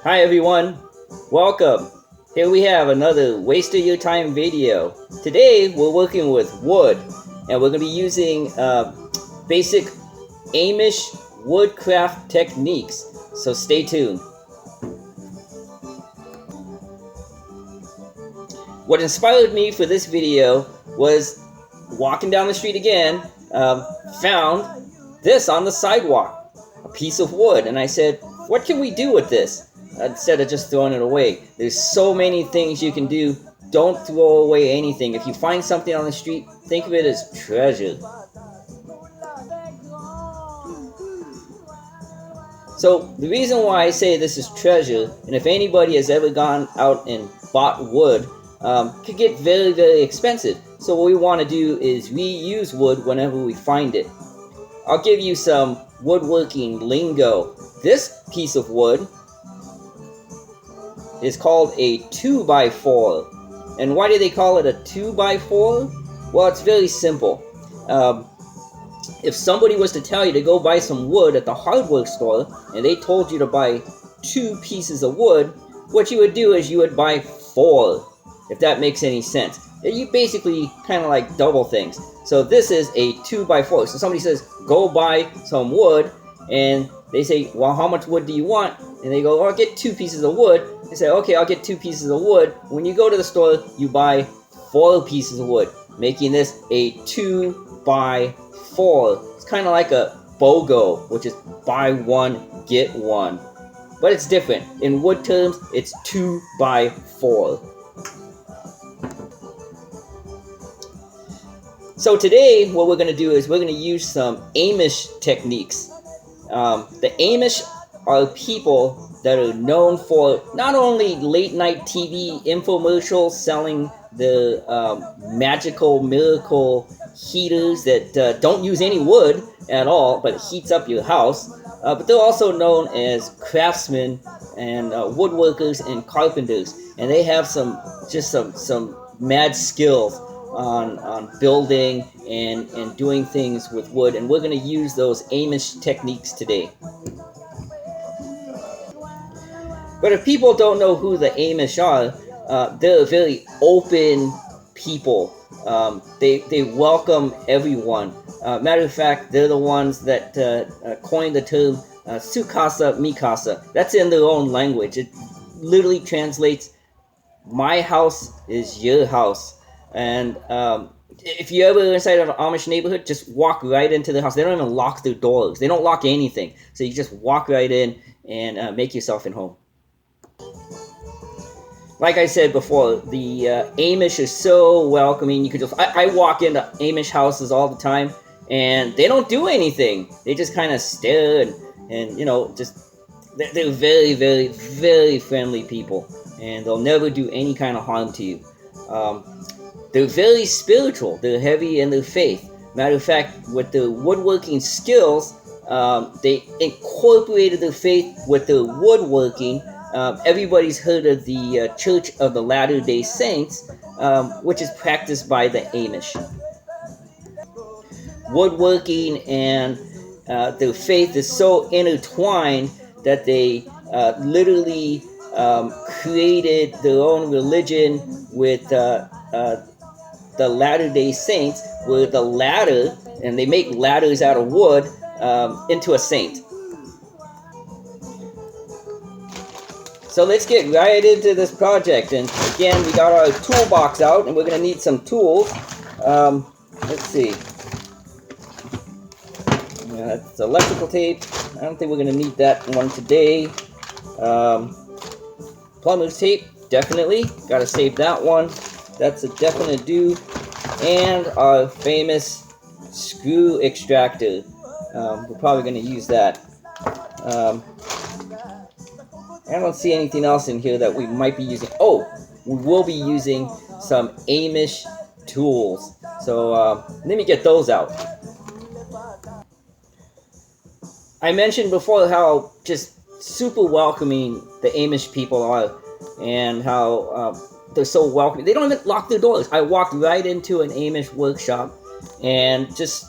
Hi everyone, welcome. Here we have another waste of your time video. Today we're working with wood and we're going to be using basic Amish woodcraft techniques. So stay tuned. What inspired me for this video was walking down the street again, found this on the sidewalk, a piece of wood, and I said, what can we do with this? Instead of just throwing it away. There's so many things you can do. Don't throw away anything. If you find something on the street, think of it as treasure. So the reason why I say this is treasure, and if anybody has ever gone out and bought wood, could get very, very expensive. So what we want to do is reuse wood whenever we find it. I'll give you some woodworking lingo. This piece of wood is called a 2x4. And why do they call it a 2x4? Well, it's very simple. If somebody was to tell you to go buy some wood at the hardware store, and they told you to buy 2 pieces of wood, what you would do is you would buy 4, if that makes any sense. You basically kind of like double things. So this is a 2x4. So somebody says, go buy some wood, and they say, well, how much wood do you want? And they go, oh, I'll get 2 pieces of wood. They say, okay, I'll get 2 pieces of wood. When you go to the store, you buy 4 pieces of wood, making this a 2x4. It's kind of like a BOGO, which is buy one, get one. But it's different. In wood terms, it's 2x4. So today, what we're going to do is we're going to use some Amish techniques. The Amish are people that are known for not only late night TV infomercials selling the magical miracle heaters that don't use any wood at all, but heats up your house. But they're also known as craftsmen and woodworkers and carpenters, and they have some mad skills on building and doing things with wood, and we're going to use those Amish techniques today. But if people don't know who the Amish are, they're a very open people. They welcome everyone. Matter of fact, they're the ones that coined the term sukasa mikasa. That's in their own language. It literally translates, my house is your house. And if you ever inside of an Amish neighborhood, just walk right into the house. They don't even lock their doors. They don't lock anything. So you just walk right in and make yourself at home. Like I said before, the Amish is so welcoming. You could just I walk into Amish houses all the time, and they don't do anything. They just kind of stare and you know, just they're very, very, very friendly people, and they'll never do any kind of harm to you. They're very spiritual. They're heavy in their faith. Matter of fact, with their woodworking skills, they incorporated their faith with their woodworking. Everybody's heard of the Church of the Latter-day Saints, which is practiced by the Amish. Woodworking and their faith is so intertwined that they literally created their own religion with the Latter-day Saints, where the ladder, and they make ladders out of wood, into a saint. So let's get right into this project. And again, we got our toolbox out, and we're going to need some tools. Let's see. It's electrical tape. I don't think we're going to need that one today. Plumber's tape, definitely. Got to save that one. That's a definite do. And our famous screw extractor. We're probably going to use that. I don't see anything else in here that we might be using. Oh, we will be using some Amish tools. So let me get those out. I mentioned before how just super welcoming the Amish people are, and how they're so welcoming. They don't even lock their doors. I walked right into an Amish workshop, and just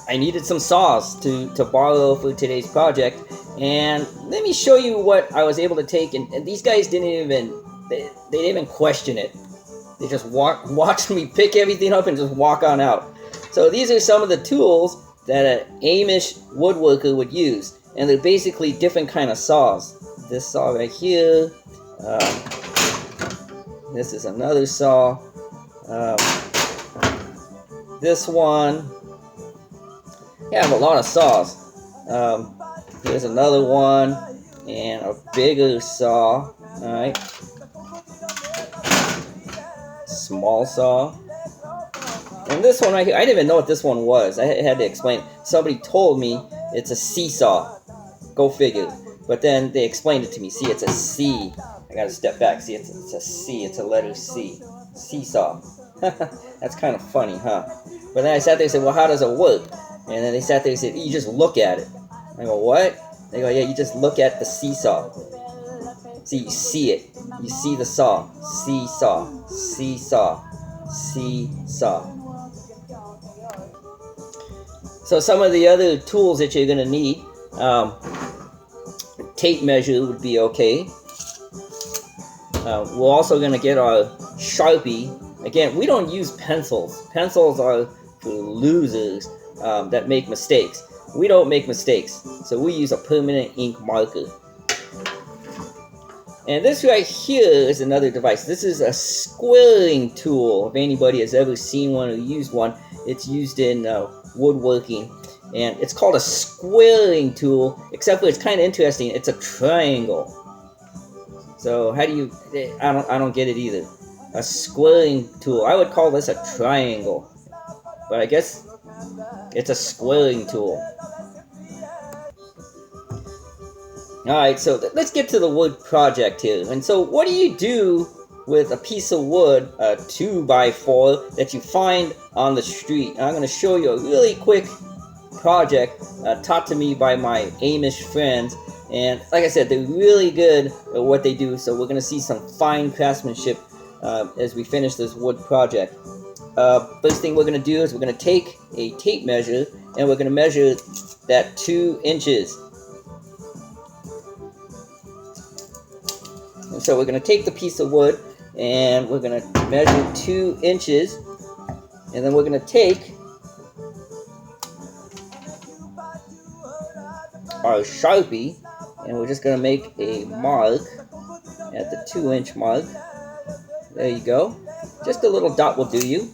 I needed some saws to borrow for today's project, And let me show you what I was able to take. And these guys didn't even they didn't even question it. They just watched me pick everything up and just walk on out. So these are some of the tools that an Amish woodworker would use, and they're basically different kind of saws. This saw right here. This is another saw. This one. Yeah, I have a lot of saws. Here's another one, and a bigger saw. Alright. Small saw. And this one right here, I didn't even know what this one was. I had to explain. Somebody told me it's a seesaw. Go figure. But then they explained it to me. See, it's a C. I gotta step back. See, it's a C. It's a letter C. Seesaw. That's kind of funny, huh? But then I sat there and said, well, how does it work? And then they sat there and said, you just look at it. I go, what? They go, yeah, you just look at the seesaw. See, you see it. You see the saw. Seesaw. Seesaw. Seesaw. So some of the other tools that you're going to need, tape measure would be okay. We're also going to get our Sharpie. Again, we don't use pencils. Pencils are for losers that make mistakes. We don't make mistakes, so we use a permanent ink marker. And this right here is another device. This is a squaring tool. If anybody has ever seen one or used one, it's used in woodworking. And it's called a squaring tool, except for it's kind of interesting. It's a triangle. So how do you... I don't get it either. A squaring tool. I would call this a triangle. But I guess it's a squaring tool. Alright, so let's get to the wood project here. And so what do you do with a piece of wood, a 2x4, that you find on the street? And I'm going to show you a really quick project taught to me by my Amish friends. And like I said, they're really good at what they do. So we're going to see some fine craftsmanship as we finish this wood project. First thing we're going to do is we're going to take a tape measure and we're going to measure that 2 inches. And so we're going to take the piece of wood and we're going to measure 2 inches, and then we're going to take our Sharpie and we're just going to make a mark at the 2-inch mark. There you go. Just a little dot will do you.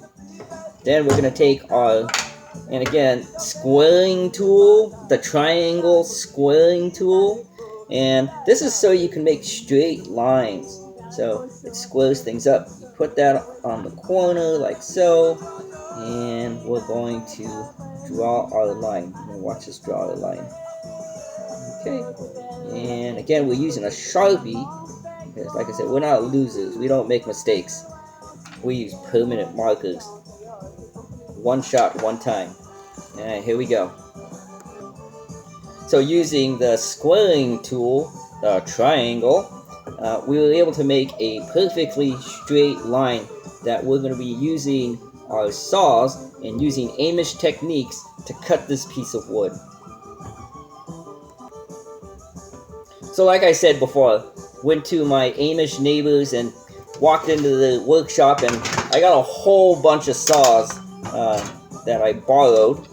Then we're going to take our, and again, squaring tool, the triangle squaring tool. And this is so you can make straight lines. So it squares things up. You put that on the corner like so. And we're going to draw our line. And watch us draw our line. Okay. And again, we're using a Sharpie. Because like I said, we're not losers. We don't make mistakes. We use permanent markers. One shot, one time. Alright, here we go. So using the squaring tool, the triangle, we were able to make a perfectly straight line that we're going to be using our saws and using Amish techniques to cut this piece of wood. So like I said before, went to my Amish neighbors and walked into the workshop, and I got a whole bunch of saws that I borrowed.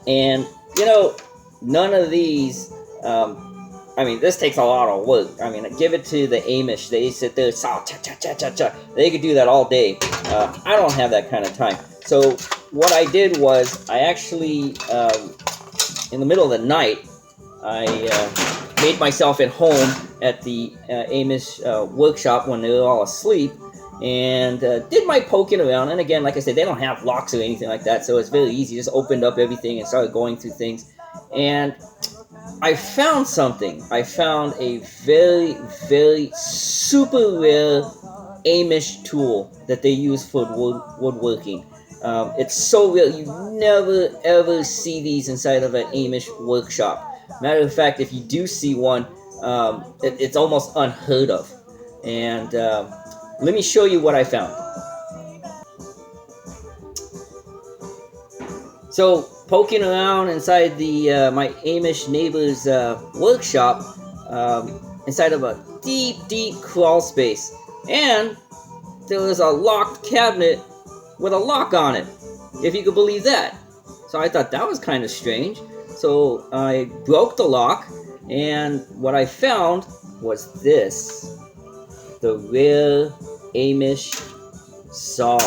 And, you know, none of these, I mean, this takes a lot of work. I mean, give it to the Amish. They sit there, saw, cha, cha, cha, cha, cha. They could do that all day. I don't have that kind of time. So what I did was, I actually, in the middle of the night, I made myself at home at the Amish workshop when they were all asleep, and did my poking around. And again, like I said, they don't have locks or anything like that, so it's very easy. Just opened up everything and started going through things. And I found something. I found a very, very super rare Amish tool that they use for woodworking. It's so rare. You never ever see these inside of an Amish workshop. Matter of fact, if you do see one, it's almost unheard of. And let me show you what I found. So poking around inside the my Amish neighbor's workshop, inside of a deep crawl space, and there was a locked cabinet with a lock on it, if you could believe that. So I thought that was kind of strange. So I broke the lock, and what I found was this, the rare Amish saw.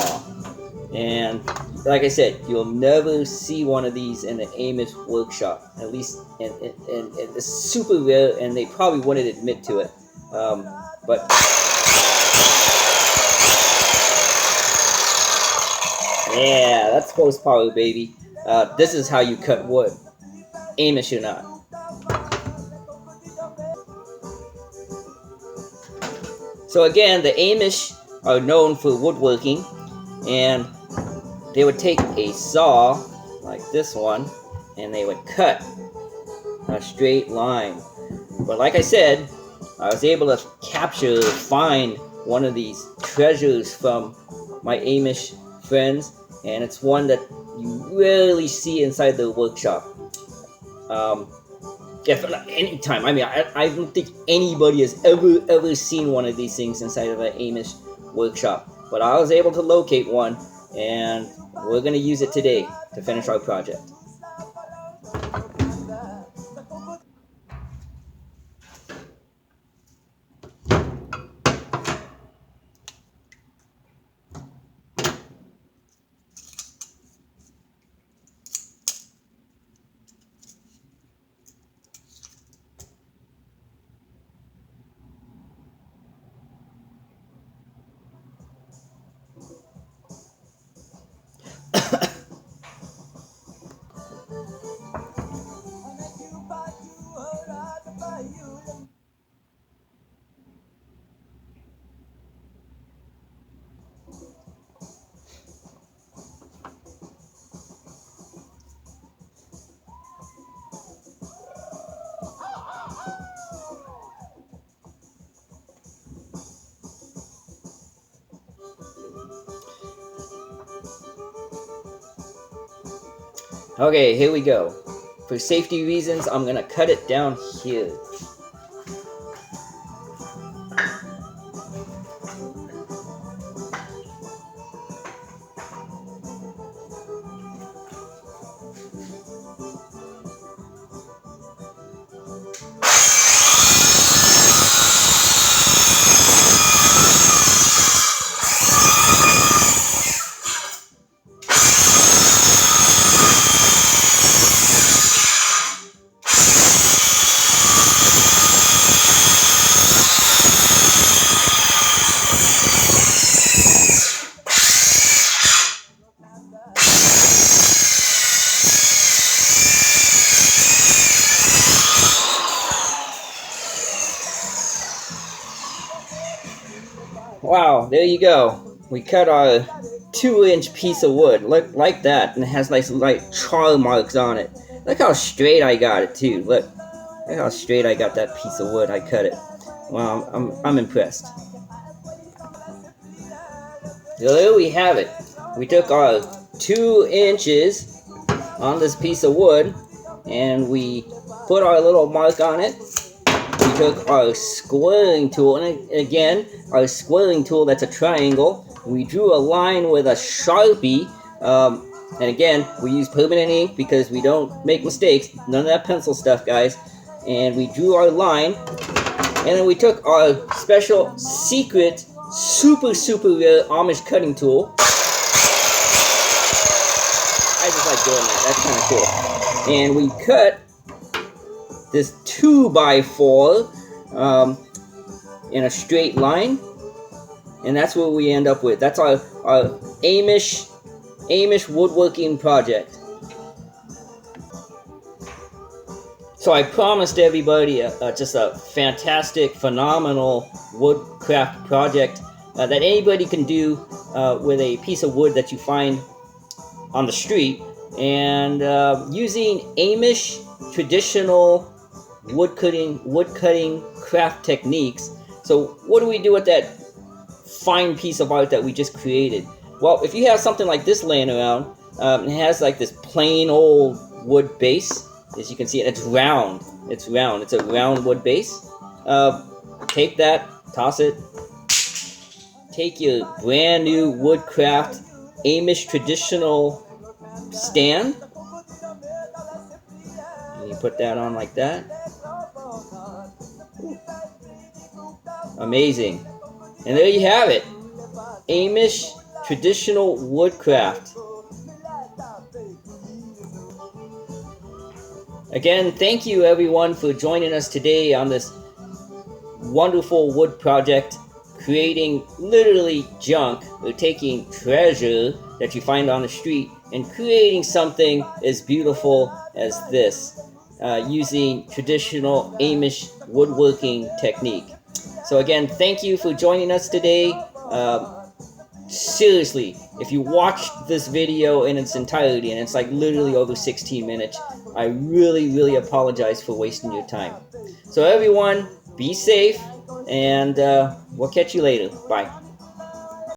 And like I said, you'll never see one of these in an Amish workshop, at least, and it's super rare, and they probably wouldn't admit to it. But yeah, that's horsepower, baby. This is how you cut wood, Amish or not. So again, the Amish are known for woodworking, and they would take a saw like this one, and they would cut a straight line. But like I said, I was able to find one of these treasures from my Amish friends, and it's one that you rarely see inside the workshop. Anytime. I mean, I don't think anybody has ever seen one of these things inside of an Amish workshop. But I was able to locate one, and we're going to use it today to finish our project. Okay, here we go. For safety reasons, I'm gonna cut it down here. Wow, there you go. We cut our 2-inch piece of wood, like that, and it has nice like char marks on it. Look how straight I got it too. Look how straight I got that piece of wood. I cut it. Wow, I'm impressed. So there we have it. We took our 2 inches on this piece of wood, and we put our little mark on it. We took our squaring tool, and again, our squaring tool, that's a triangle. We drew a line with a Sharpie, and again, we use permanent ink because we don't make mistakes. None of that pencil stuff, guys. And we drew our line, and then we took our special, secret, super rare Amish cutting tool. I just like doing that. That's kind of cool. And we cut this 2x4 in a straight line, and that's what we end up with. That's our Amish woodworking project. So I promised everybody just a fantastic, phenomenal woodcraft project that anybody can do with a piece of wood that you find on the street, and using Amish traditional wood cutting craft techniques. So what do we do with that fine piece of art that we just created? Well, if you have something like this laying around, It has like this plain old wood base. As you can see, it's round. It's round. It's a round wood base. Take that, toss it. Take your brand new Woodcraft Amish traditional stand. And you put that on like that. Amazing. And there you have it. Amish traditional woodcraft. Again, thank you everyone for joining us today on this wonderful wood project, creating literally junk, or taking treasure that you find on the street and creating something as beautiful as this, using traditional Amish woodworking technique. So again, thank you for joining us today. Seriously, if you watched this video in its entirety, and it's like literally over 16 minutes, I really apologize for wasting your time. So everyone, be safe, and we'll catch you later. Bye.